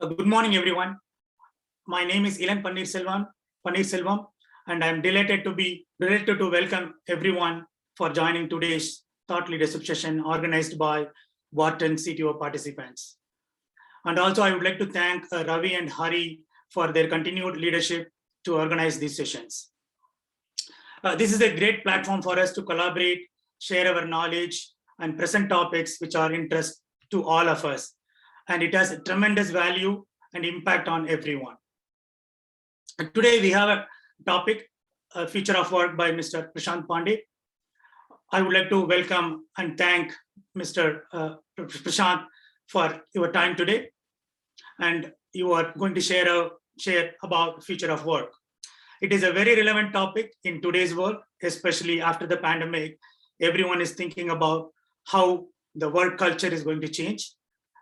Good morning, everyone. My name is Ilan Panneerselvam, and I'm delighted to welcome everyone for joining today's thought leadership session organized by Wharton CTO participants. And also, I would like to thank Ravi and Hari for their continued leadership to organize these sessions. This is a great platform for us to collaborate, share our knowledge, and present topics which are interest to all of us. And it has a tremendous value and impact on everyone. And today we have a topic, a future of work by Mr. Prashant Pandey. I would like to welcome and thank Mr. Prashant for your time today. And you are going to share about future of work. It is a very relevant topic in today's world, especially after the pandemic. Everyone is thinking about how the work culture is going to change.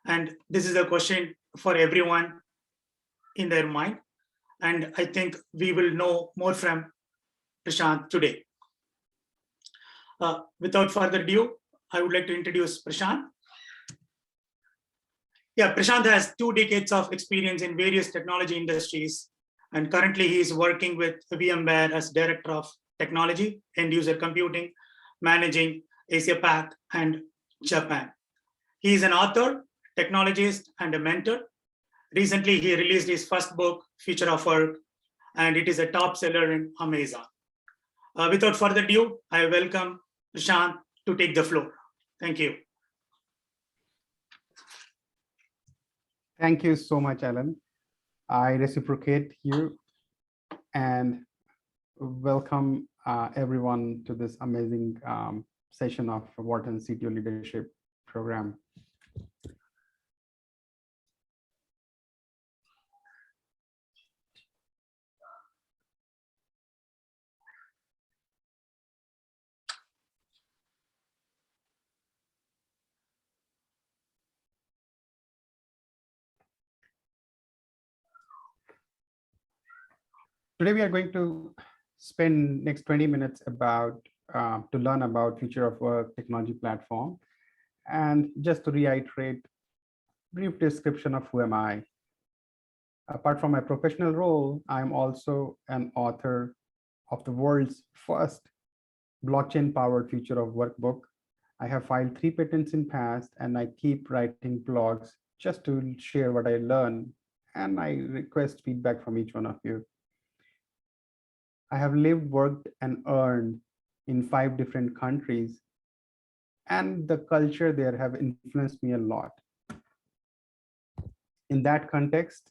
And this is a question for everyone in their mind. And I think we will know more from Prashant today. Without further ado, I would like to introduce Prashant. Yeah, Prashant has 2 decades of experience in various technology industries, and currently he is working with VMware as Director of Technology, End User Computing, managing Asia Pac and Japan. He is an author, technologist, and a mentor. Recently, he released his first book, Future of Work, and it is a top seller in Amazon. Without further ado, I welcome Prashant to take the floor. Thank you. Thank you so much, Alan. I reciprocate you and welcome everyone to this amazing session of Wharton CTO Leadership Program. Today, we are going to spend next 20 minutes to learn about future of work technology platform. And just to reiterate, brief description of who am I. Apart from my professional role, I'm also an author of the world's first blockchain-powered future of work book. I have filed 3 patents in past, and I keep writing blogs just to share what I learn, and I request feedback from each one of you. I have lived, worked, and earned in 5 different countries, and the culture there have influenced me a lot. In that context,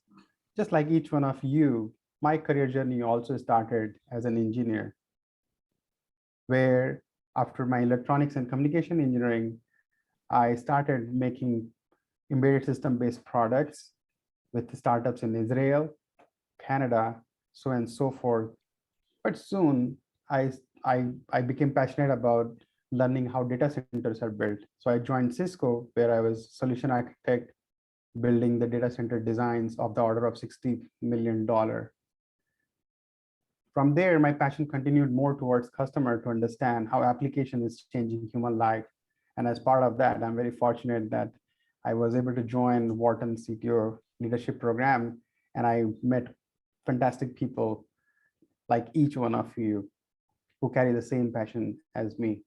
just like each one of you, my career journey also started as an engineer, where after my electronics and communication engineering, I started making embedded system-based products with startups in Israel, Canada, so on and so forth. But soon I became passionate about learning how data centers are built. So I joined Cisco, where I was solution architect, building the data center designs of the order of $60 million. From there, my passion continued more towards customer to understand how application is changing human life. And as part of that, I'm very fortunate that I was able to join Wharton CTO leadership program, and I met fantastic people like each one of you who carry the same passion as me.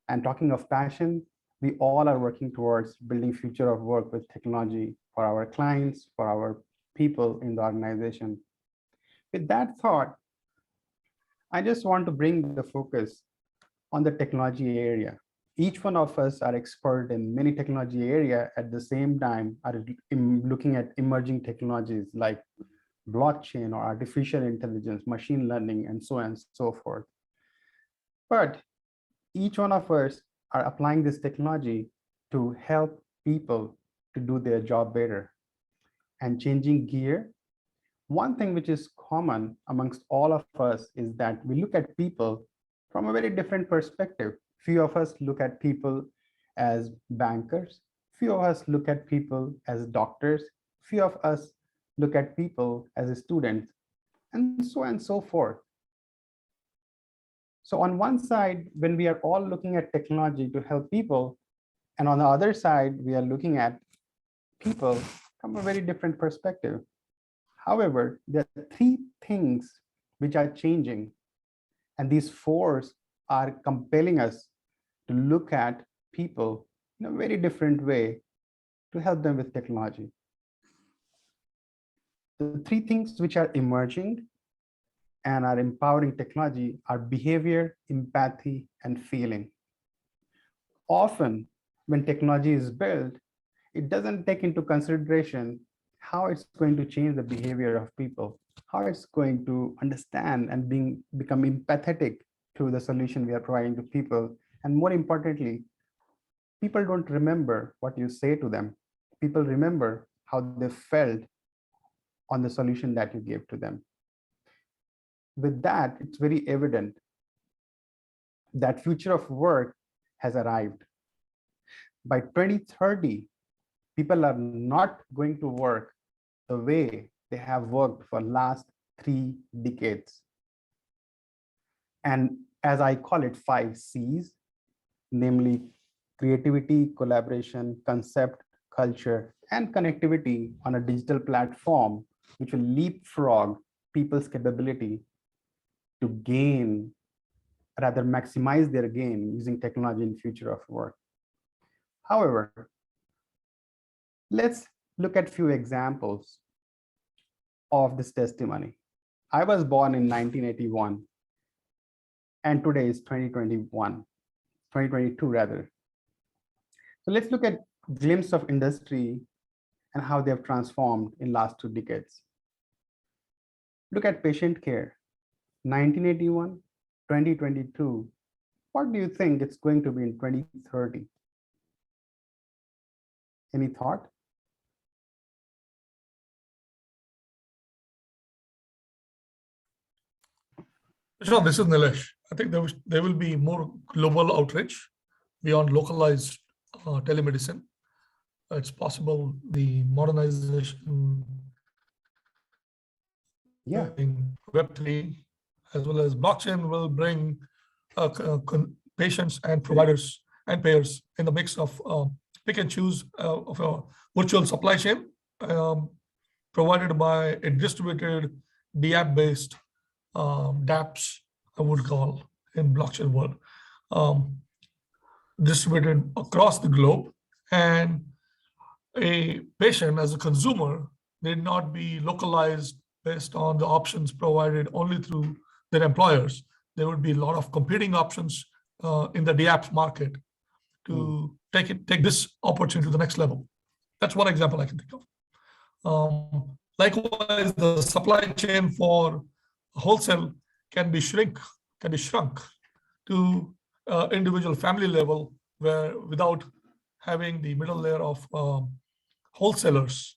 And talking of passion, we all are working towards building future of work with technology for our clients, for our people in the organization. With that thought, I just want to bring the focus on the technology area. Each one of us are expert in many technology area at the same time are looking at emerging technologies like blockchain or artificial intelligence, machine learning, and so on and so forth. But each one of us are applying this technology to help people to do their job better. And changing gear, one thing which is common amongst all of us is that we look at people from a very different perspective. Few of us look at people as bankers. Few of us look at people as doctors. Few of us look at people as students, and so on and so forth. So on one side, when we are all looking at technology to help people, and on the other side, we are looking at people from a very different perspective. However, there are three things which are changing, and these fours are compelling us to look at people in a very different way to help them with technology. The three things which are emerging and are empowering technology are behavior, empathy, and feeling. Often, when technology is built, it doesn't take into consideration how it's going to change the behavior of people, how it's going to understand and become empathetic to the solution we are providing to people. And more importantly, people don't remember what you say to them. People remember how they felt on the solution that you gave to them. With that, it's very evident that future of work has arrived. By 2030, people are not going to work the way they have worked for last 3 decades. And as I call it, 5 C's, namely creativity, collaboration, concept, culture, and connectivity on a digital platform, which will leapfrog people's capability to gain, rather maximize their gain using technology in future of work. However, let's look at few examples of this testimony. I was born in 1981, and today is 2022 rather. So let's look at glimpse of industry and how they have transformed in last 2 decades. Look at patient care, 1981, 2022. What do you think it's going to be in 2030? Any thought? Sure, this is Nilesh. I think there will be more global outreach beyond localized telemedicine. It's possible the modernization in Web3 as well as blockchain will bring patients and providers and payers in the mix of pick and choose of a virtual supply chain provided by a distributed DApp-based dApps, I would call, in blockchain world, distributed across the globe. And a patient as a consumer need not be localized based on the options provided only through their employers. There would be a lot of competing options in the DApps market to take this opportunity to the next level. That's one example I can think of. Likewise, the supply chain for wholesale can be shrunk to individual family level, where without having the middle layer of wholesalers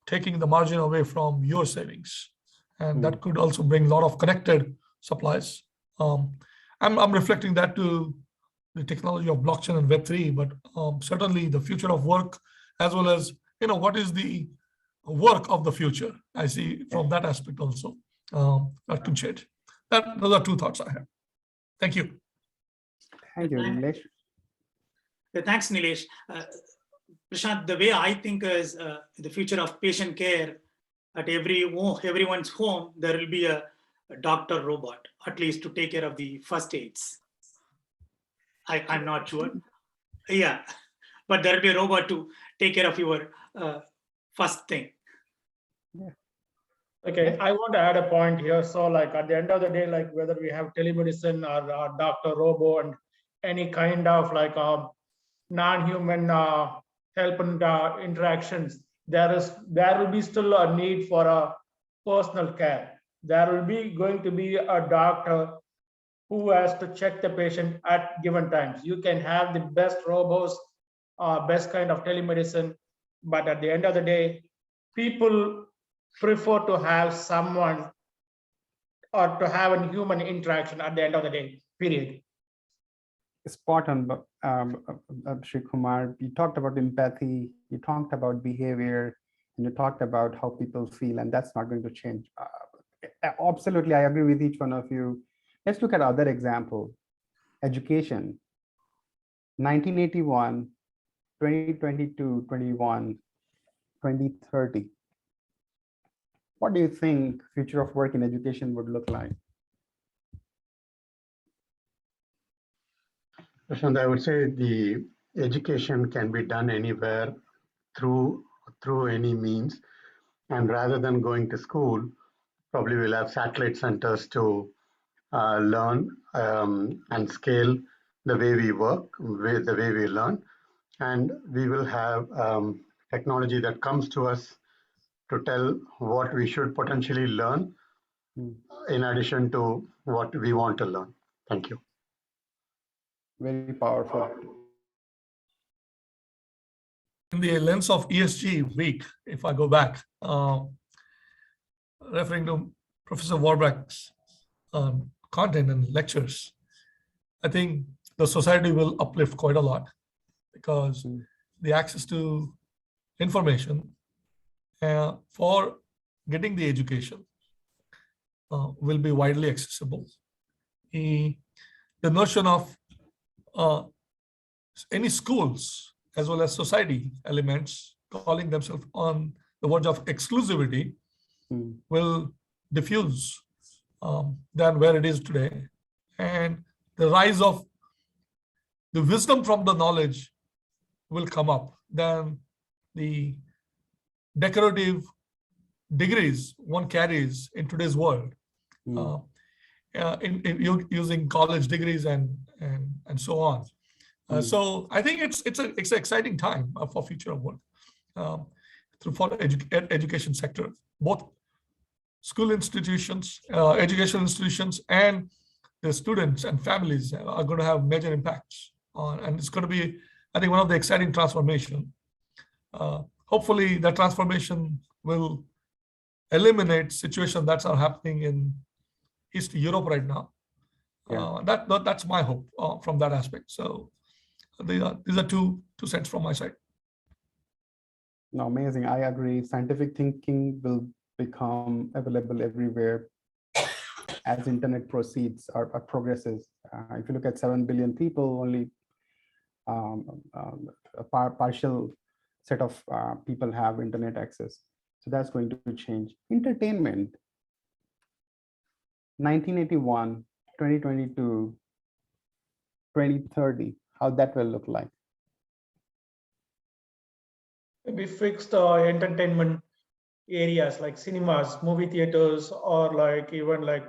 taking the margin away from your savings. And that could also bring a lot of connected supplies. I'm reflecting that to the technology of blockchain and Web3, but certainly the future of work, as well as what is the work of the future. I see from that aspect also to change. Those are 2 thoughts I have. Thank you. Thank you, Nilesh. Thanks, Nilesh. Prashant, the way I think is the future of patient care, at everyone's home, there will be a doctor robot, at least to take care of the first aids. I'm not sure. Yeah, but there will be a robot to take care of your first thing. Yeah. Okay, I want to add a point here. So like at the end of the day, like whether we have telemedicine or doctor robo and any kind of like non-human help and interactions, there will be still a need for a personal care. There will be going to be a doctor who has to check the patient at given times. You can have the best robos, best kind of telemedicine, but at the end of the day, people prefer to have someone or to have a human interaction at the end of the day, period. Spot on, Shri Kumar. You talked about empathy, you talked about behavior, and you talked about how people feel, and that's not going to change. Absolutely, I agree with each one of you. Let's look at other example. Education, 1981, 2022, 21. 2030. What do you think future of work in education would look like? Prashant, I would say the education can be done anywhere through any means. And rather than going to school, probably we'll have satellite centers to learn and scale the way we work, the way we learn. And we will have technology that comes to us to tell what we should potentially learn in addition to what we want to learn. Thank you. Very powerful. In the lens of ESG week, if I go back, referring to Professor Warbrack's content and lectures, I think the society will uplift quite a lot because the access to information for getting the education will be widely accessible. The notion of any schools as well as society elements calling themselves on the verge of exclusivity will diffuse than where it is today. And the rise of the wisdom from the knowledge will come up. Then the decorative degrees one carries in today's world, using college degrees and so on. So I think it's an exciting time for future of work for the education sector. Both school institutions, educational institutions, and the students and families are going to have major impacts on, and it's going to be, I think, one of the exciting transformation. Hopefully, that transformation will eliminate situations that are happening in East Europe right now. That's my hope from that aspect. So these are two cents from my side. No, amazing. I agree. Scientific thinking will become available everywhere as internet proceeds or progresses. If you look at 7 billion people, only a partial set of people have internet access. So that's going to change. Entertainment, 1981, 2022, 2030, how that will look like. Maybe fixed entertainment areas like cinemas, movie theaters, or like even like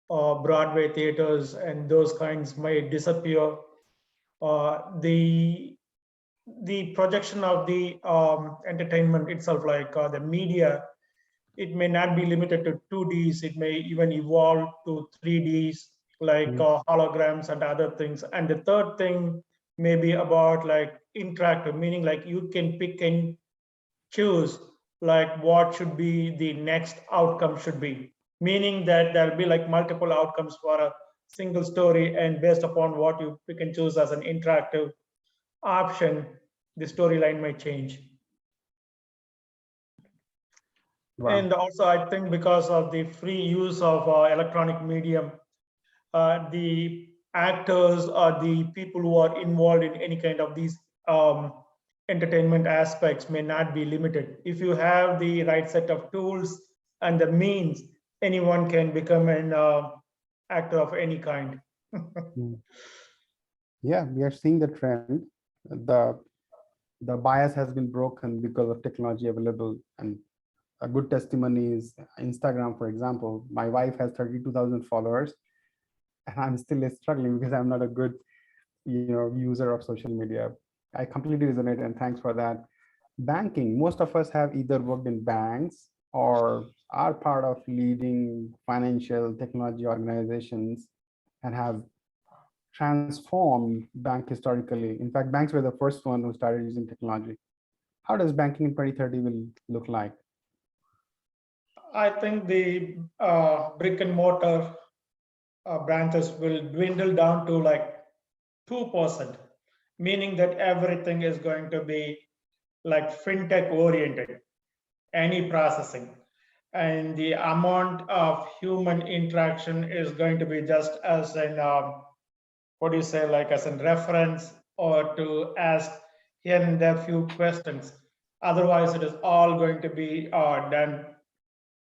Broadway theaters, and those kinds might disappear. The projection of the entertainment itself, like the media, it may not be limited to 2Ds. It may even evolve to 3Ds, like holograms and other things. And the third thing may be about like interactive, meaning like you can pick and choose like what should be the next outcome should be, meaning that there'll be like multiple outcomes for a single story, and based upon what you pick and choose as an interactive option, the storyline might change. Wow. And also, I think because of the free use of electronic medium, the actors or the people who are involved in any kind of these entertainment aspects may not be limited. If you have the right set of tools and the means, anyone can become an actor of any kind. Yeah, we are seeing the trend. The bias has been broken because of technology available, and a good testimony is Instagram, for example. My wife has 32,000 followers, and I'm still struggling because I'm not a good, user of social media. I completely resonate, and thanks for that. Banking, most of us have either worked in banks or are part of leading financial technology organizations and have transformed bank historically. In fact, banks were the first one who started using technology. How does banking in 2030 will look like? I think the brick and mortar branches will dwindle down to like 2%, meaning that everything is going to be like fintech oriented, any processing. And the amount of human interaction is going to be just as an, like as a reference, or to ask here and there few questions. Otherwise, it is all going to be done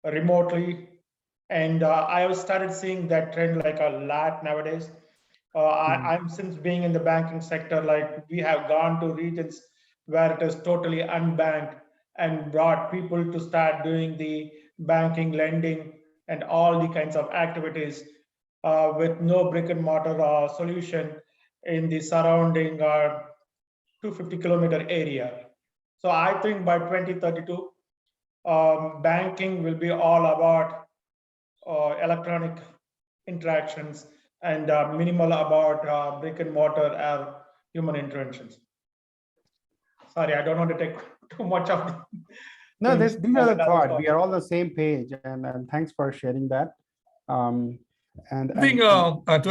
remotely. And I have started seeing that trend like a lot nowadays. I'm since being in the banking sector, like we have gone to regions where it is totally unbanked and brought people to start doing the banking, lending, and all the kinds of activities with no brick and mortar solution in the surrounding 250-kilometer area. So I think by 2032, banking will be all about electronic interactions and minimal about brick and mortar or human interventions. Sorry, I don't want to take too much of the No, things. these are the thought. We are all on the same page, and thanks for sharing that. And I think to add to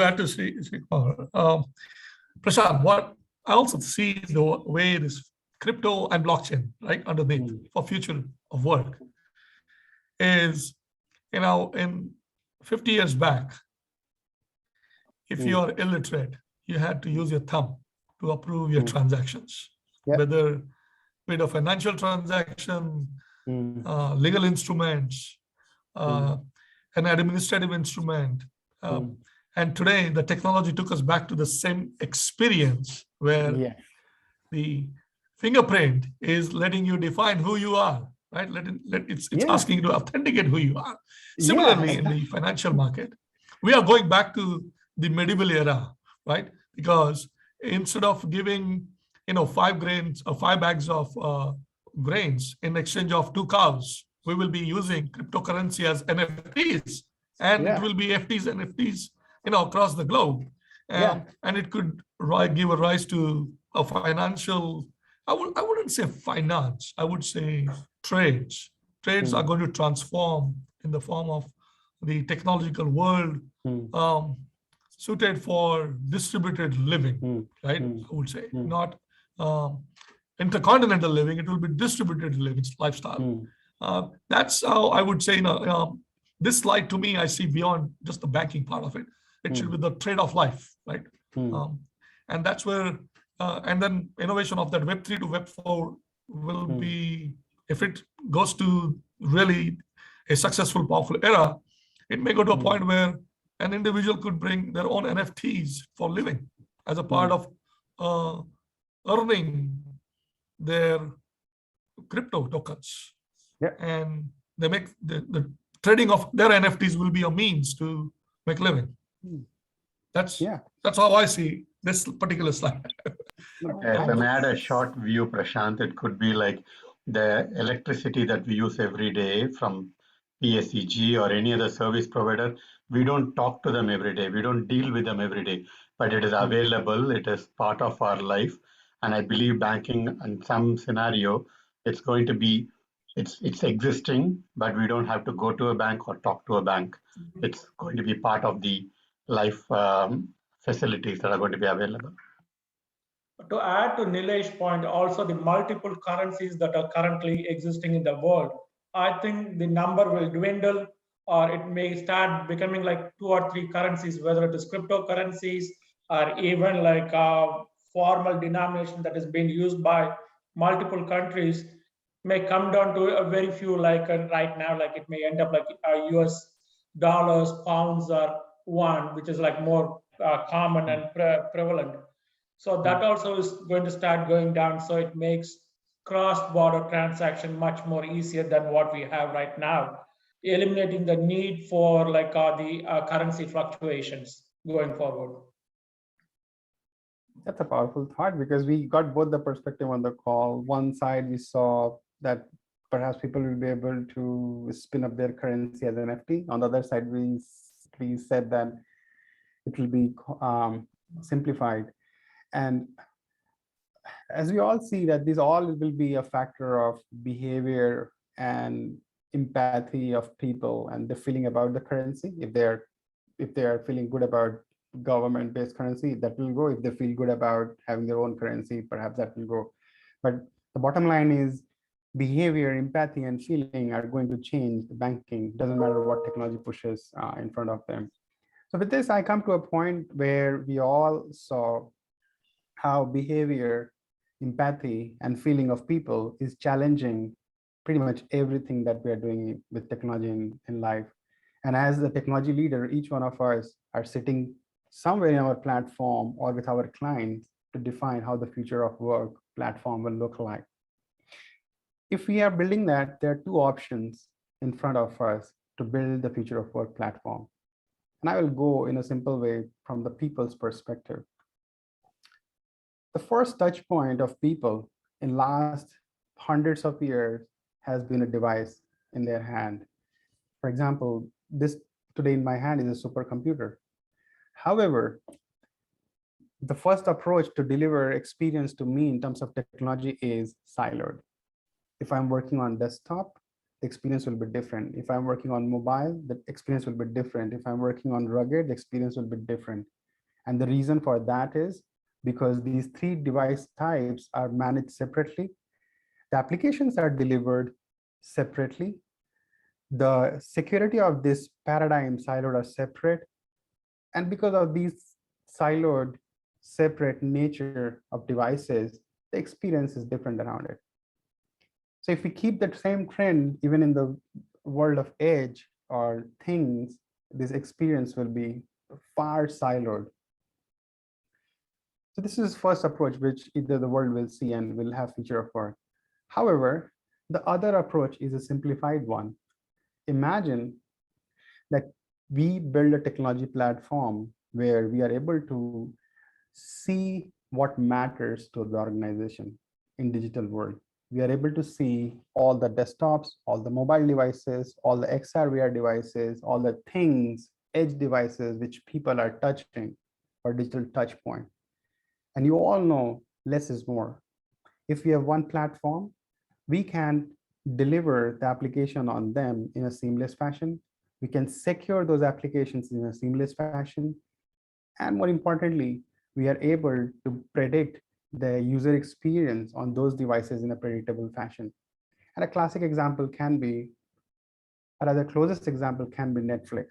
Prashant, what I also see the way it is crypto and blockchain, right, underneath for future of work is, in 50 years back, if you are illiterate, you had to use your thumb to approve your transactions, whether with a financial transaction, legal instruments, an administrative instrument. And today, the technology took us back to the same experience where the fingerprint is letting you define who you are, right? It's asking you to authenticate who you are. Similarly, in the financial market, we are going back to the medieval era, right? Because instead of giving 5 grains or 5 bags of grains in exchange of 2 cows, we will be using cryptocurrency as NFTs, and it will be FTs and NFTs, across the globe, and it could give a rise to a financial. I wouldn't say finance. I would say trades. Trades are going to transform in the form of the technological world, suited for distributed living, right? I would say not intercontinental living. It will be distributed living lifestyle. That's how I would say. This slide to me, I see beyond just the banking part of it. It should be the trade of life, right? And that's where, and then innovation of that Web3 to Web4 will be, if it goes to really a successful, powerful era, it may go to a point where an individual could bring their own NFTs for living as a part of earning their crypto tokens. And they make the trading of their NFTs will be a means to make living. That's how I see this particular slide. If I may add a short view, Prashant, it could be like the electricity that we use every day from PSEG or any other service provider. We don't talk to them every day. We don't deal with them every day, but it is available. It is part of our life. And I believe banking in some scenario, it's going to be, it's existing, but we don't have to go to a bank or talk to a bank. It's going to be part of the life facilities that are going to be available. To add to Nilesh's point, also the multiple currencies that are currently existing in the world, I think the number will dwindle, or it may start becoming like 2 or 3 currencies, whether it is cryptocurrencies or even like a formal denomination that is being used by multiple countries, may come down to a very few, like right now, like it may end up like US dollars, pounds, or won, which is like more common and prevalent. So that also is going to start going down. So it makes cross-border transaction much more easier than what we have right now, eliminating the need for like the currency fluctuations going forward. That's a powerful thought, because we got both the perspective on the call. One side, we saw that perhaps people will be able to spin up their currency as an NFT. On the other side, we said that it will be simplified. And as we all see that this all will be a factor of behavior and empathy of people and the feeling about the currency. If they are feeling good about government-based currency, that will go. If they feel good about having their own currency, perhaps that will go. But the bottom line is behavior, empathy, and feeling are going to change the banking. Doesn't matter what technology pushes in front of them. So with this, I come to a point where we all saw how behavior empathy, and feeling of people is challenging pretty much everything that we are doing with technology in life. And as the technology leader, each one of us are sitting somewhere in our platform or with our clients to define how the future of work platform will look like. If we are building that, there are two options in front of us to build the future of work platform. And I will go in a simple way from the people's perspective. The first touch point of people in last hundreds of years has been a device in their hand. For example, this today in my hand is a supercomputer. However, the first approach to deliver experience to me in terms of technology is siloed. If I'm working on desktop, the experience will be different. If I'm working on mobile, the experience will be different. If I'm working on rugged, the experience will be different. And the reason for that is because these three device types are managed separately. The applications are delivered separately. The security of this paradigm siloed are separate. And because of these siloed, separate nature of devices, the experience is different around it. So if we keep that same trend, even in the world of edge or things, this experience will be far siloed. So this is first approach, which either the world will see and will have future of work. However, the other approach is a simplified one. Imagine that we build a technology platform where we are able to see what matters to the organization in digital world. We are able to see all the desktops, all the mobile devices, all the XR VR devices, all the things, edge devices, which people are touching or digital touch point. And you all know less is more. If we have one platform, we can deliver the application on them in a seamless fashion. We can secure those applications in a seamless fashion. And more importantly, we are able to predict the user experience on those devices in a predictable fashion. And a classic example can be, or rather closest example can be Netflix.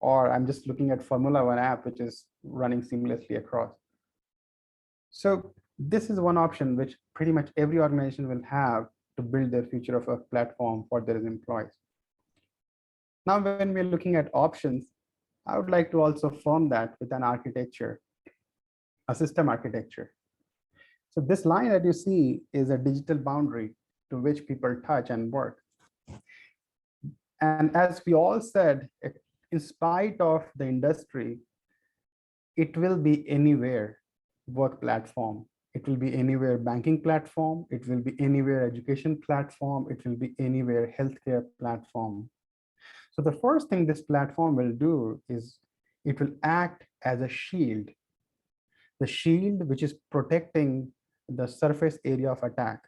Or I'm just looking at Formula One app, which is running seamlessly across. So this is one option which pretty much every organization will have to build their future of a platform for their employees. Now, when we're looking at options, I would like to also form that with an architecture, a system architecture. So this line that you see is a digital boundary to which people touch and work. And as we all said, in spite of the industry, it will be anywhere work platform. It will be anywhere banking platform. It will be anywhere education platform. It will be anywhere healthcare platform. So the first thing this platform will do is it will act as a shield. The shield which is protecting the surface area of attack.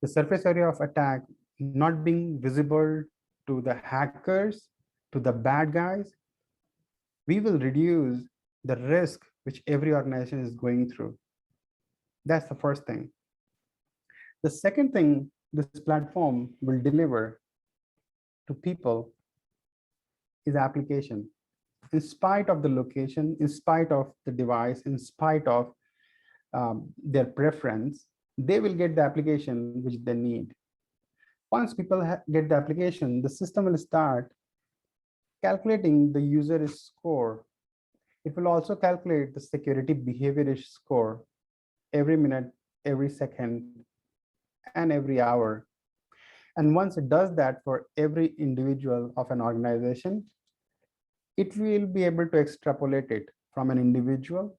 The surface area of attack not being visible to the hackers, to the bad guys, we will reduce the risk which every organization is going through. That's the first thing. The second thing this platform will deliver to people is application. In spite of the location, in spite of the device, in spite of their preference, they will get the application which they need. Once people get the application, the system will start calculating the user score. It will also calculate the security behavior score every minute, every second, and every hour. And once it does that for every individual of an organization, it will be able to extrapolate it from an individual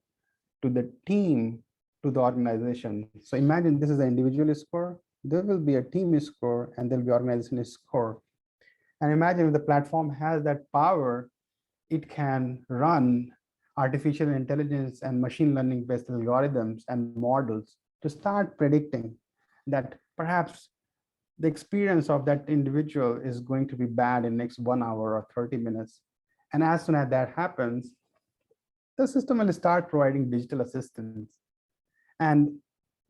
to the team to the organization. So imagine this is an individual score, there will be a team score, and there'll be organization score. And imagine if the platform has that power, it can run artificial intelligence and machine learning based algorithms and models to start predicting that perhaps the experience of that individual is going to be bad in next 1 hour or 30 minutes. And as soon as that happens, the system will start providing digital assistance. And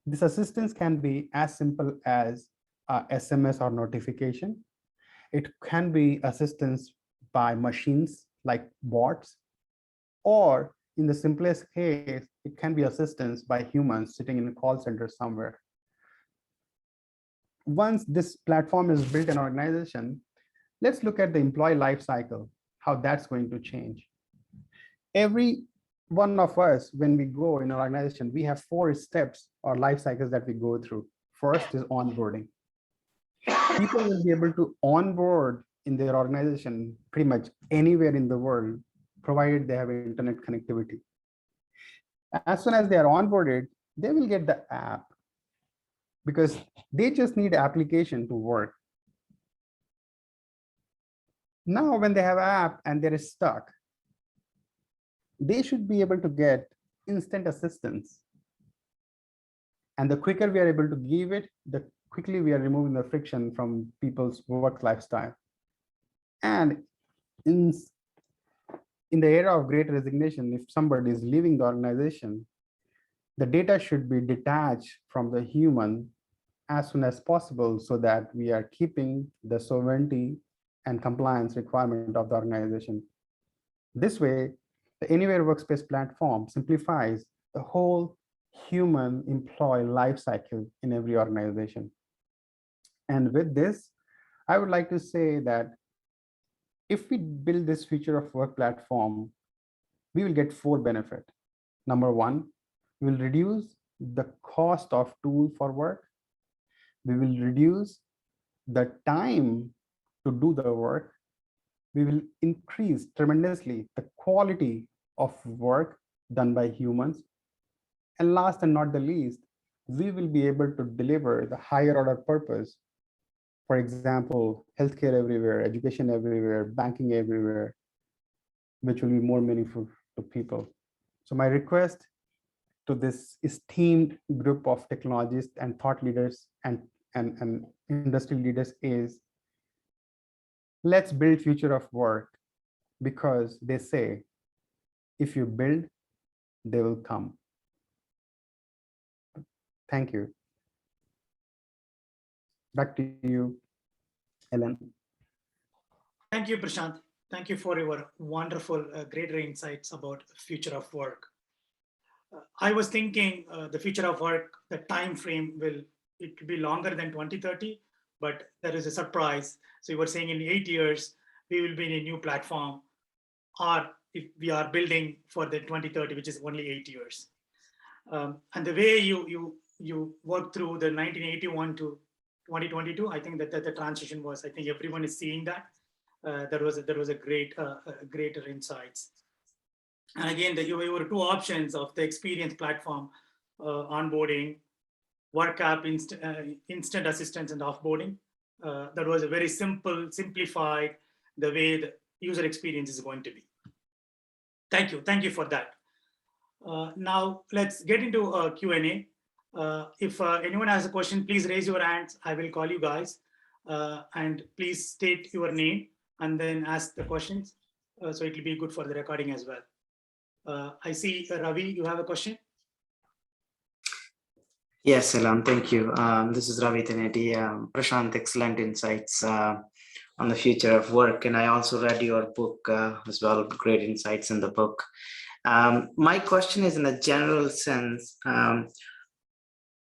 this assistance can be as simple as SMS or notification. It can be assistance by machines like bots, or in the simplest case, it can be assistance by humans sitting in a call center somewhere. Once this platform is built in an organization, let's look at the employee life cycle, how that's going to change. Every one of us, when we go in an organization, we have 4 steps or life cycles that we go through. First is onboarding. People will be able to onboard in their organization pretty much anywhere in the world, provided they have internet connectivity. As soon as they are onboarded, they will get the app because they just need application to work. Now, when they have app and they're stuck, they should be able to get instant assistance. And the quicker we are able to give it, the quickly we are removing the friction from people's work lifestyle. And in the era of great resignation, if somebody is leaving the organization, the data should be detached from the human as soon as possible so that we are keeping the sovereignty and compliance requirement of the organization. This way, the Anywhere Workspace platform simplifies the whole human employee life cycle in every organization. And with this, I would like to say that if we build this future of work platform, we will get 4 benefits. Number 1, we will reduce the cost of tool for work. We will reduce the time to do the work. We will increase tremendously the quality of work done by humans. And last and not the least, we will be able to deliver the higher order purpose. For example, healthcare everywhere, education everywhere, banking everywhere, which will be more meaningful to people. So my request to this esteemed group of technologists and thought leaders and industry leaders is, let's build future of work, because they say, if you build, they will come. Thank you. Back to you, Ellen. Thank you, Prashant. Thank you for your wonderful, greater insights about the future of work. I was thinking the future of work, the time frame it could be longer than 2030, but there is a surprise. So you were saying in 8 years, we will be in a new platform, or if we are building for the 2030, which is only 8 years. And the way you work through the 1981 to 2022, I think that the transition was, I think everyone is seeing that. There was a greater insights. And again, there were 2 options of the experience platform, onboarding, work app, instant assistance, and offboarding. That was a very simplified the way the user experience is going to be. Thank you for that. Now let's get into Q&A. If anyone has a question, please raise your hands. I will call you guys, and please state your name and then ask the questions. So it will be good for the recording as well. I see Ravi, you have a question? Yes, Salam, thank you. This is Ravi Teneti. Prashant, excellent insights on the future of work. And I also read your book as well, great insights in the book. My question is, in a general sense,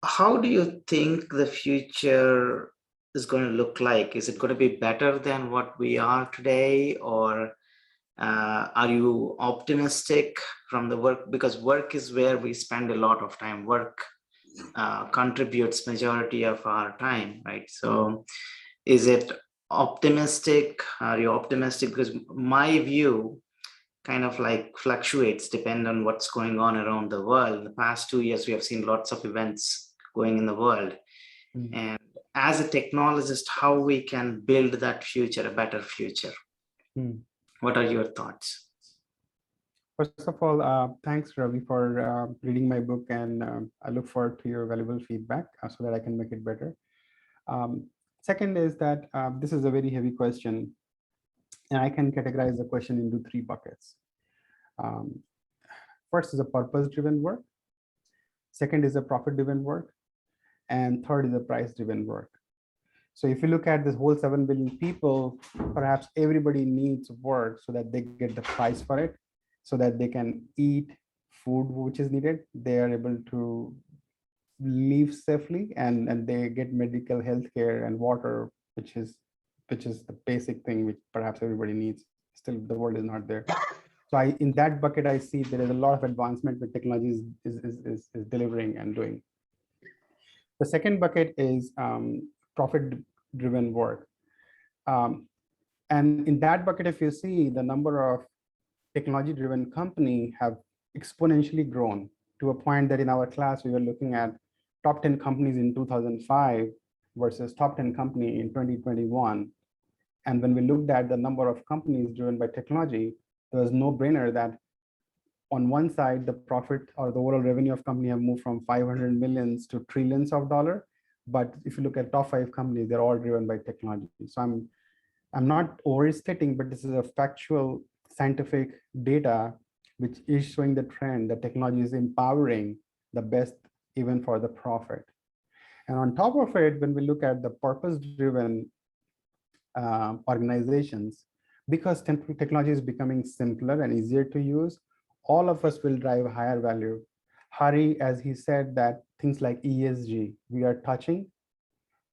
how do you think the future is going to look like? Is it going to be better than what we are today, or are you optimistic from the work? Because work is where we spend a lot of time. Work contributes majority of our time, right? So is it optimistic? Are you optimistic? Because my view kind of like fluctuates depending on what's going on around the world. In the past 2 years, we have seen lots of events going in the world. And as a technologist, how we can build that future, a better future. What are your thoughts? First of all, thanks, Ravi, for reading my book, and I look forward to your valuable feedback so that I can make it better. Second is that this is a very heavy question, and I can categorize the question into 3 buckets. First is a purpose-driven work. Second is a profit-driven work. And third is a price-driven work. So if you look at this whole 7 billion people, perhaps everybody needs work so that they get the price for it, so that they can eat food which is needed, they are able to live safely, and they get medical health care and water, which is the basic thing which perhaps everybody needs. Still, the world is not there. So in that bucket, I see there is a lot of advancement that technology is delivering and doing. The second bucket is profit-driven work. And in that bucket, if you see, the number of technology-driven company have exponentially grown to a point that in our class, we were looking at top 10 companies in 2005 versus top 10 company in 2021. And when we looked at the number of companies driven by technology, there was no brainer that on one side, the profit or the overall revenue of company have moved from 500 millions to trillions of dollars. But if you look at top 5 companies, they're all driven by technology. So I'm not overstating, but this is a factual scientific data which is showing the trend that technology is empowering the best even for the profit. And on top of it, when we look at the purpose-driven organizations, because technology is becoming simpler and easier to use, all of us will drive higher value. Hari, as he said, that things like ESG, we are touching,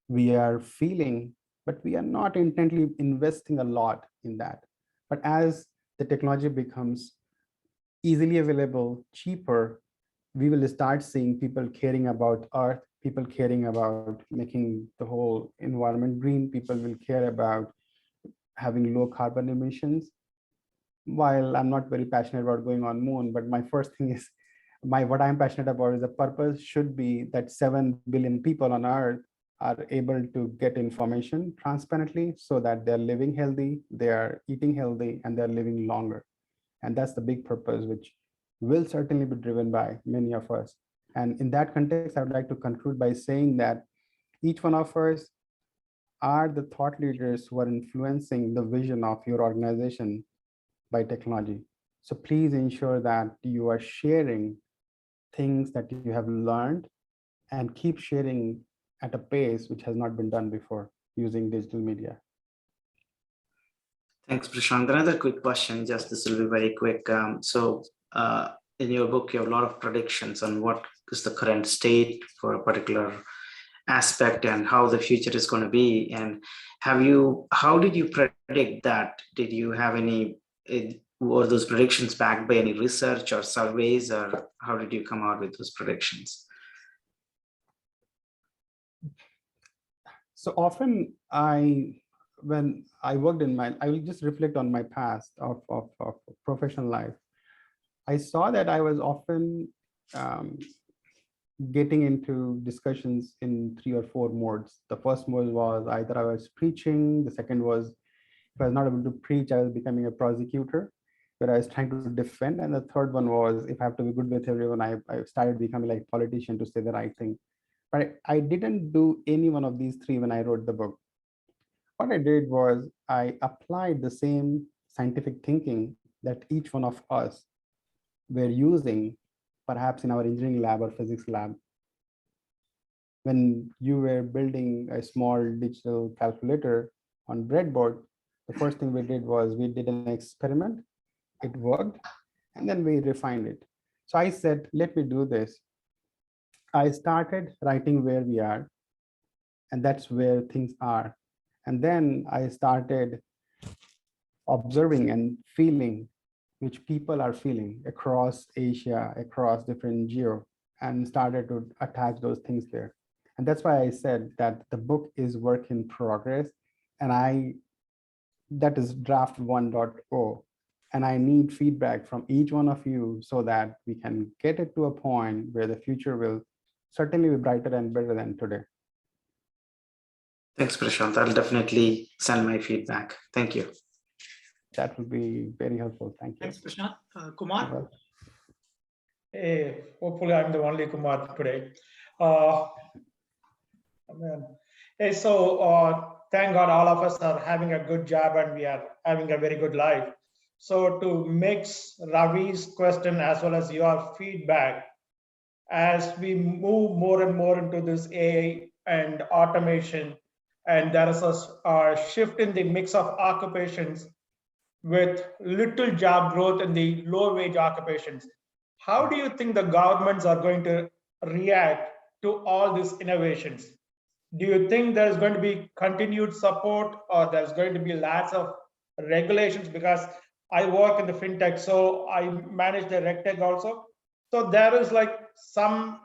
we are feeling, but we are not intently investing a lot in that. But as the technology becomes easily available, cheaper, we will start seeing people caring about earth, people caring about making the whole environment green, people will care about having low carbon emissions. While I'm not very passionate about going on moon, but my first thing is, what I'm passionate about is the purpose should be that 7 billion people on earth are able to get information transparently so that they're living healthy, they are eating healthy, and they're living longer. And that's the big purpose, which will certainly be driven by many of us. And in that context, I would like to conclude by saying that each one of us are the thought leaders who are influencing the vision of your organization by technology. So please ensure that you are sharing things that you have learned and keep sharing at a pace which has not been done before using digital media. Thanks, Prashant. Another quick question, just this will be very quick. In your book, you have a lot of predictions on what is the current state for a particular aspect and how the future is going to be. And how did you predict that? Did you have any, were those predictions backed by any research or surveys, or how did you come out with those predictions? So often when I worked I will just reflect on my past of professional life. I saw that I was often getting into discussions in 3 or 4 modes. The first mode was either I was preaching. The second was, if I was not able to preach, I was becoming a prosecutor, where I was trying to defend. And the third one was, if I have to be good with everyone, I started becoming like a politician to say the right thing. But I didn't do any one of these 3 when I wrote the book. What I did was I applied the same scientific thinking that each one of us were using, perhaps in our engineering lab or physics lab. When you were building a small digital calculator on breadboard, the first thing we did was we did an experiment. It worked, and then we refined it. So I said, let me do this. I started writing where we are, and that's where things are. And then I started observing and feeling which people are feeling across Asia, across different geo, and started to attach those things there. And that's why I said that the book is work in progress, and that is draft 1.0. And I need feedback from each one of you so that we can get it to a point where the future will certainly be brighter and better than today. Thanks, Prashant. I'll definitely send my feedback. Thank you. That will be very helpful. Thank you. Thanks, Prashant. Kumar? Hey, hopefully I'm the only Kumar today. Hey, so thank God all of us are having a good job and we are having a very good life. So to mix Ravi's question as well as your feedback, as we move more and more into this AI and automation, and there is a shift in the mix of occupations with little job growth in the low wage occupations, how do you think the governments are going to react to all these innovations? Do you think there's going to be continued support, or there's going to be lots of regulations? Because I work in the fintech, so I manage the RegTech also. So there is like some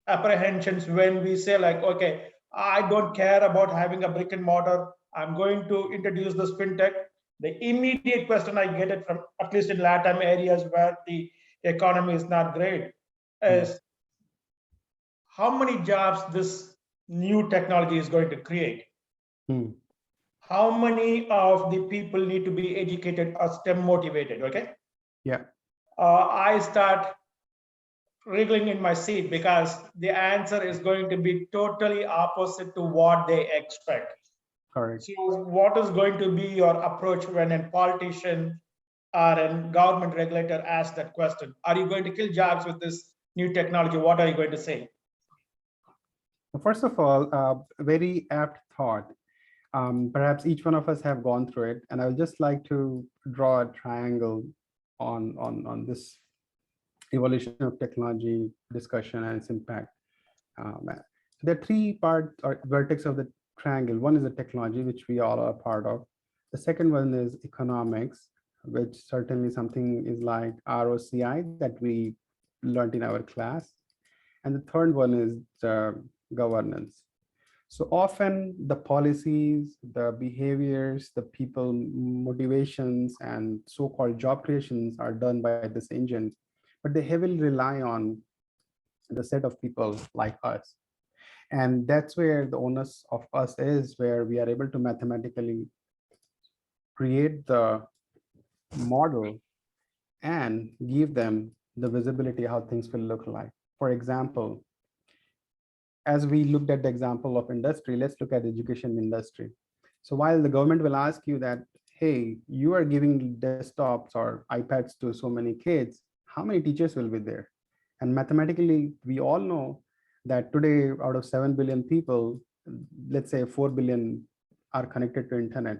apprehensions when we say like, okay, I don't care about having a brick and mortar. I'm going to introduce this fintech. The immediate question I get it from, at least in LATAM areas where the economy is not great, is how many jobs this new technology is going to create. How many of the people need to be educated or STEM motivated? Okay. Yeah. I start wriggling in my seat because the answer is going to be totally opposite to what they expect. Correct. So what is going to be your approach when a politician or a government regulator asks that question? Are you going to kill jobs with this new technology? What are you going to say? First of all, a very apt thought. Perhaps each one of us have gone through it, and I would just like to draw a triangle on this evolution of technology discussion and its impact. There are three parts or vertex of the triangle. One is the technology, which we all are a part of. The second one is economics, which certainly something is like ROCI that we learned in our class. And the third one is governance. So often the policies, the behaviors, the people motivations, and so-called job creations are done by this engine, but they heavily rely on the set of people like us. And that's where the onus of us is, where we are able to mathematically create the model and give them the visibility how things will look like. For example, as we looked at the example of industry, let's look at education industry. So while the government will ask you that, hey, you are giving desktops or iPads to so many kids, how many teachers will be there? And mathematically, we all know that today out of 7 billion people, let's say 4 billion are connected to internet.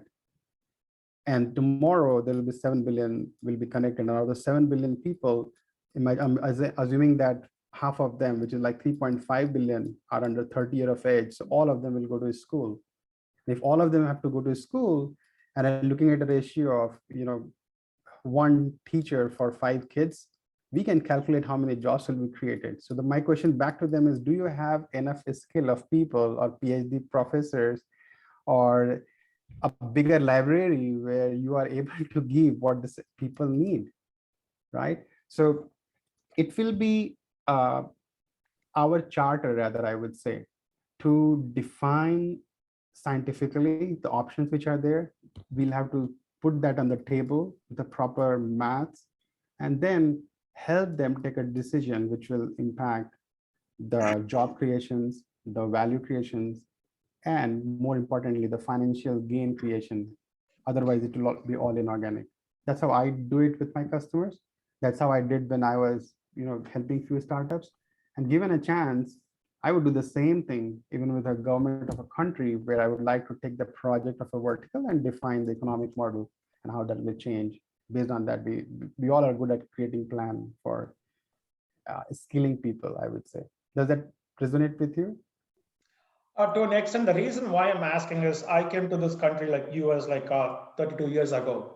And tomorrow there will be 7 billion will be connected. And out of the 7 billion people, I'm assuming that half of them, which is like 3.5 billion, are under 30 years of age. So all of them will go to school. If all of them have to go to school, and I'm looking at a ratio of, one teacher for 5 kids, we can calculate how many jobs will be created. So my question back to them is, do you have enough skill of people or PhD professors or a bigger library where you are able to give what the people need, right? So it will be our charter, rather, I would say, to define scientifically the options which are there. We'll have to put that on the table, the proper maths, and then help them take a decision which will impact the job creations, the value creations, and more importantly, the financial gain creation. Otherwise, it will be all inorganic. That's how I do it with my customers. That's how I did when I was, helping few startups. And given a chance, I would do the same thing even with a government of a country, where I would like to take the project of a vertical and define the economic model and how that will change. Based on that, we all are good at creating plan for skilling people, I would say. Does that resonate with you? To an extent, the reason why I'm asking is I came to this country like US like 32 years ago.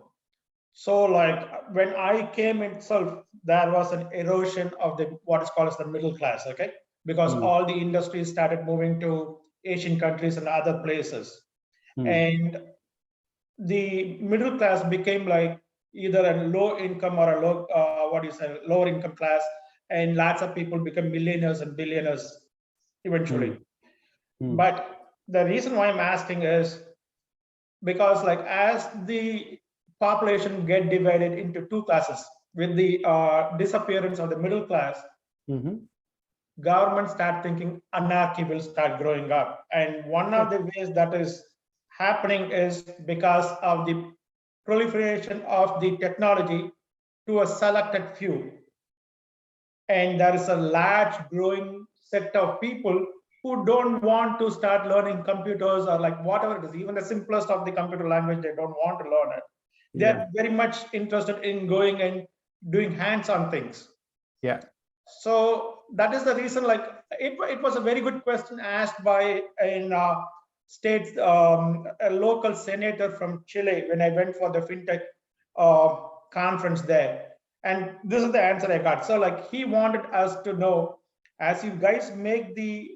So like when I came itself, there was an erosion of the what is called as the middle class, okay? Because all the industries started moving to Asian countries and other places. And the middle class became like either a low income or a lower income class, and lots of people become millionaires and billionaires eventually. But the reason why I'm asking is because like as the population get divided into two classes with the disappearance of the middle class, governments start thinking anarchy will start growing up. And one of the ways that is happening is because of the proliferation of the technology to a selected few. And there is a large growing set of people who don't want to start learning computers or like whatever it is, even the simplest of the computer language, they don't want to learn it. They're very much interested in going and doing hands-on things. Yeah. So that is the reason, like it was a very good question asked by in states, a local senator from Chile when I went for the fintech conference there. And this is the answer I got. So like he wanted us to know, as you guys make the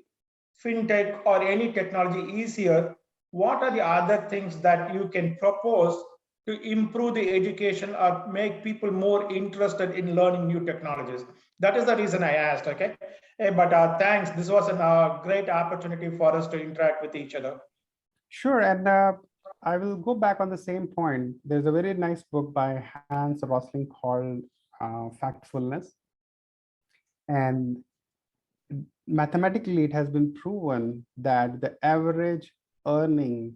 fintech or any technology easier, what are the other things that you can propose to improve the education or make people more interested in learning new technologies? That is the reason I asked, okay? But thanks, this was a great opportunity for us to interact with each other. Sure, and I will go back on the same point. There's a very nice book by Hans Rosling called Factfulness. And mathematically, it has been proven that the average earning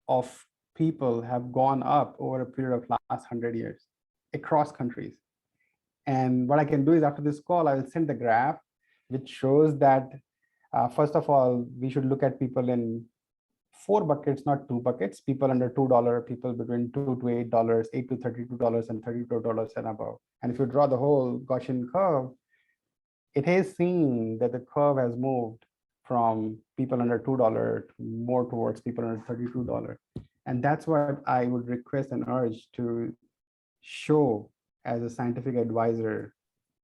of people have gone up over a period of last 100 years across countries. And what I can do is after this call, I will send the graph, which shows that, first of all, we should look at people in 4 buckets, not 2 buckets, people under $2, people between $2 to $8, $8 to $32, and $32 and above. And if you draw the whole Gaussian curve, it is seen that the curve has moved from people under $2 to more towards people under $32. And that's what I would request and urge to show as a scientific advisor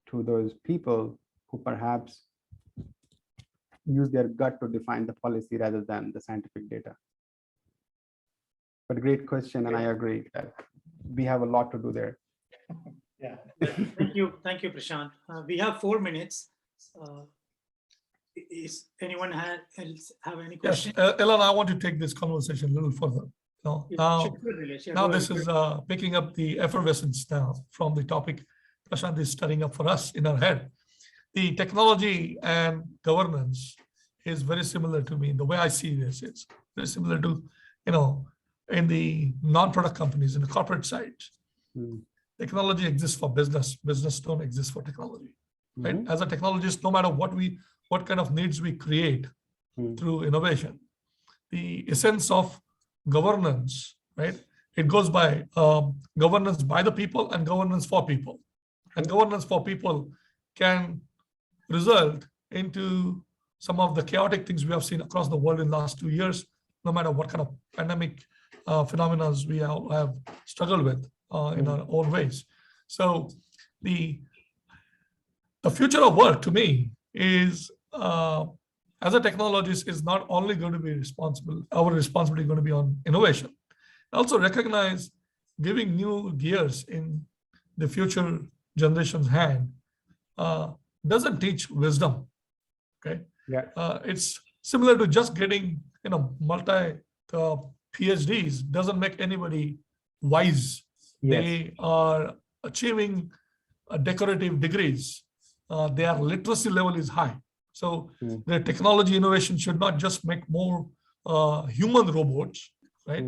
to those people who perhaps use their gut to define the policy rather than the scientific data. But great question, and I agree that we have a lot to do there. Yeah. Thank you, Prashant. We have 4 minutes. Is anyone else have any Yes, questions? Ellen, I want to take this conversation a little further. Now this is picking up the effervescence now from the topic Prashant is stirring up for us in our head. The technology and governance is very similar to me. The way I see this is very similar to, in the non-product companies, in the corporate side. Technology exists for business. Business don't exist for technology. Right? As a technologist, no matter what kind of needs we create through innovation, the essence of governance, right? It goes by governance by the people and governance for people. And governance for people can result into some of the chaotic things we have seen across the world in the last 2 years, no matter what kind of pandemic phenomena we have struggled with in our own ways. So the future of work to me is, as a technologist, is not only going to be responsible, our responsibility is going to be on innovation. Also recognize giving new gears in the future generation's hand doesn't teach wisdom. Okay. Yeah. It's similar to just getting multi PhDs doesn't make anybody wise. Yes. They are achieving decorative degrees. Their literacy level is high. So the technology innovation should not just make more human robots, right?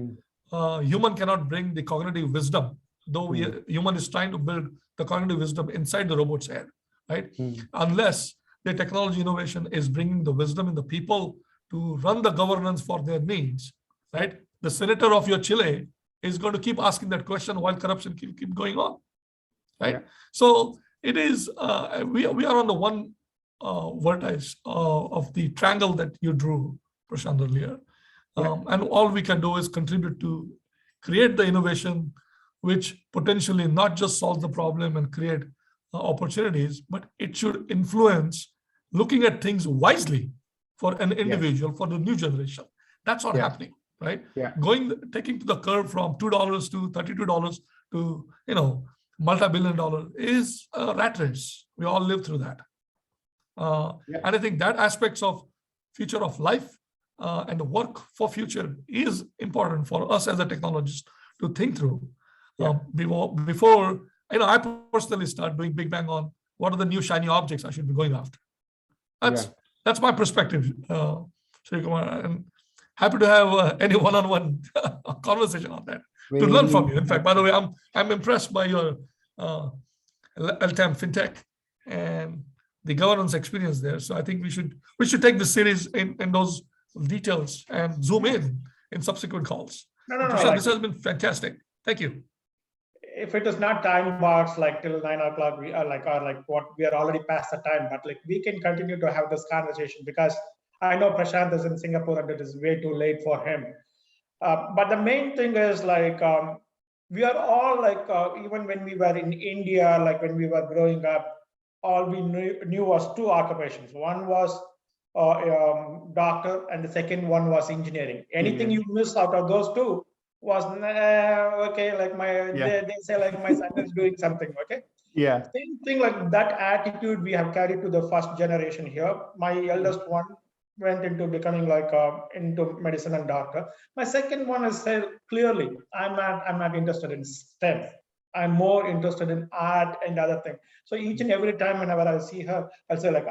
Human cannot bring the cognitive wisdom, though human is trying to build the cognitive wisdom inside the robot's head, right? Unless the technology innovation is bringing the wisdom in the people to run the governance for their needs, right? The senator of your Chile is going to keep asking that question while corruption keep going on, right? Yeah. So it is, we are on the one vertex of the triangle that you drew, Prashant, earlier. And all we can do is contribute to create the innovation which potentially not just solves the problem and create opportunities, but it should influence looking at things wisely for an individual, for the new generation. That's not happening, right? Yeah. Taking to the curve from $2 to $32 to, multi-billion-dollar is a rat race. We all live through that. And I think that aspects of future of life and the work for future is important for us as a technologist to think through. Before, I personally start doing Big Bang on what are the new shiny objects I should be going after. That's my perspective, Sri Kumar, and happy to have any one-on-one conversation on that to learn from you. In fact, by the way, I'm impressed by your LTAM FinTech and the governance experience there. So I think we should take the series in those details and zoom in subsequent calls. No. This has been fantastic. Thank you. if it is not time box like till 9 o'clock, we are like what we are already past the time, but like we can continue to have this conversation because I know Prashant is in Singapore and it is way too late for him. But the main thing is like we are all like even when we were in India, like when we were growing up, all we knew was two occupations. One was doctor, and the second one was engineering. Anything you miss out of those two was okay. Like they say like my son is doing something. Okay. Yeah. Same thing, like that attitude we have carried to the first generation here. My eldest one went into becoming like into medicine and doctor. My second one has said clearly, I'm not interested in STEM. I'm more interested in art and other things. So each and every time whenever I see her, I'll say like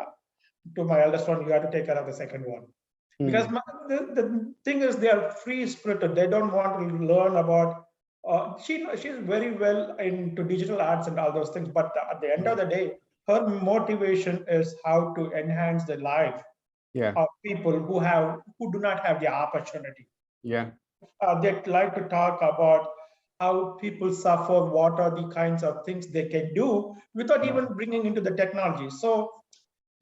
to my eldest one, you have to take care of the second one. Because the thing is, they are free spirited. They don't want to learn about. She's very well into digital arts and all those things. But at the end of the day, her motivation is how to enhance the life of people who do not have the opportunity. Yeah. They like to talk about how people suffer, what are the kinds of things they can do without even bringing into the technology. So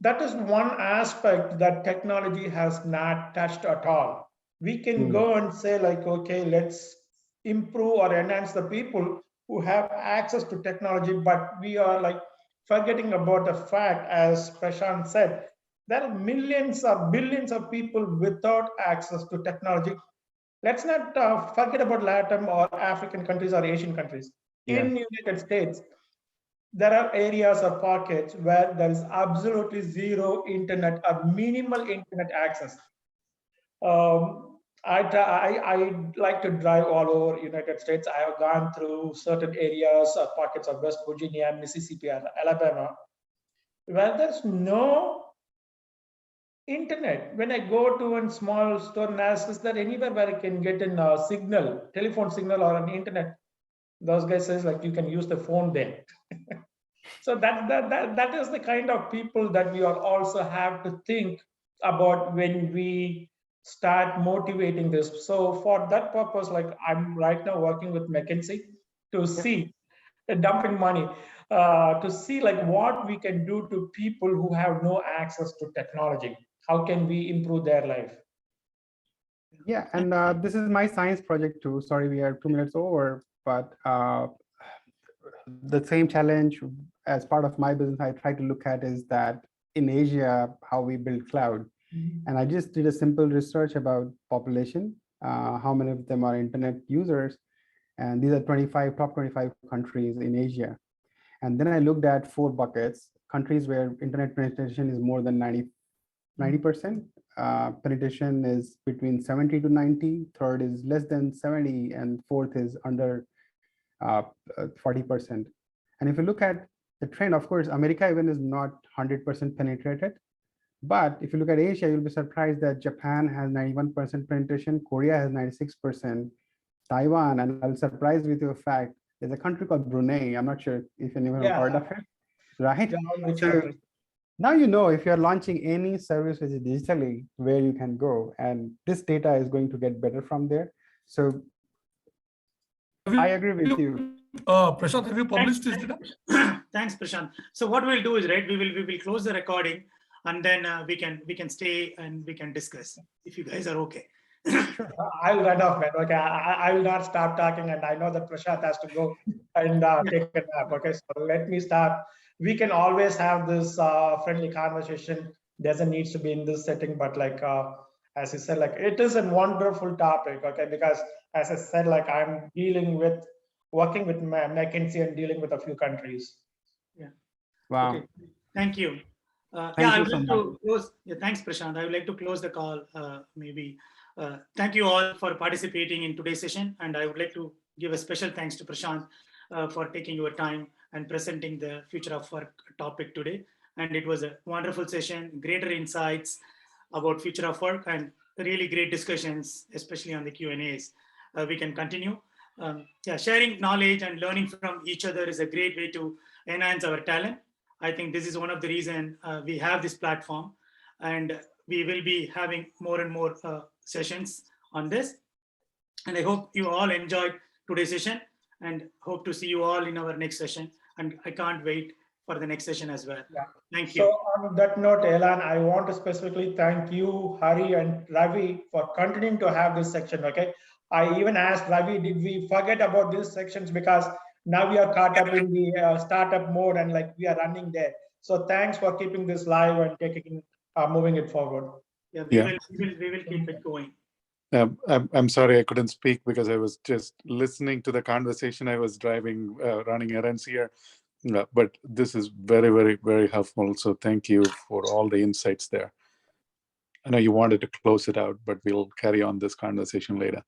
that is one aspect that technology has not touched at all. We can go and say like, okay, let's improve or enhance the people who have access to technology, but we are like forgetting about the fact, as Prashant said, there are millions or billions of people without access to technology. Let's not forget about Latin or African countries or Asian countries. In the United States, there are areas or pockets where there is absolutely zero internet or minimal internet access. I like to drive all over United States. I have gone through certain areas or pockets of West Virginia, Mississippi, and Alabama, where there's no internet. When I go to a small store and ask, is there anywhere where I can get a signal, telephone signal or an internet? Those guys says like you can use the phone there. So that is the kind of people that we are also have to think about when we start motivating this. So for that purpose, like I'm right now working with McKinsey to see dumping money to see like what we can do to people who have no access to technology. How can we improve their life? Yeah, and this is my science project too. Sorry, we are 2 minutes over, but the same challenge as part of my business I try to look at is that in Asia, how we build cloud. And I just did a simple research about population, how many of them are internet users. And these are top 25 countries in Asia. And then I looked at 4 buckets, countries where internet penetration is more than 90%. Penetration is between 70 to 90, third is less than 70, and fourth is under 40%. And if you look at the trend, of course, America even is not 100% penetrated. But if you look at Asia, you'll be surprised that Japan has 91% penetration, Korea has 96%, Taiwan, and I'll surprise with you a fact, there's a country called Brunei. I'm not sure if anyone have heard of it, right? So now you know if you're launching any service which is digitally, where you can go, and this data is going to get better from there. So I agree with you. Prashant, have you published this data? Thanks, Prashant. So what we'll do is, right, we will close the recording, and then we can stay and we can discuss if you guys are okay. I'll run off, man. Okay, I will not stop talking, and I know that Prashant has to go and take a nap. Okay, so let me start. We can always have this friendly conversation. Doesn't need to be in this setting, but like as you said, like it is a wonderful topic. Okay, because as I said, like I'm working with McKinsey and dealing with a few countries. Yeah. Wow. Okay. Thank you. Thank I you would so like much. to close. Yeah, thanks, Prashant. I would like to close the call. Thank you all for participating in today's session, and I would like to give a special thanks to Prashant for taking your time and presenting the future of work topic today. And it was a wonderful session, greater insights about future of work, and really great discussions, especially on the Q&As. We can continue. Sharing knowledge and learning from each other is a great way to enhance our talent. I think this is one of the reasons we have this platform, and we will be having more and more sessions on this. And I hope you all enjoyed today's session. and hope to see you all in our next session. And I can't wait for the next session as well. Yeah. Thank So you. on that note, Elan, I want to specifically thank you, Hari and Ravi, for continuing to have this section. Okay. I even asked Ravi, did we forget about these sections? Because now we are caught up in the startup mode and like we are running there. So thanks for keeping this live and taking moving it forward. Yeah, Yeah. we will keep it going. I'm sorry I couldn't speak because I was just listening to the conversation. I was driving, running errands here. But this is very, very, very helpful. So thank you for all the insights there. I know you wanted to close it out, but we'll carry on this conversation later.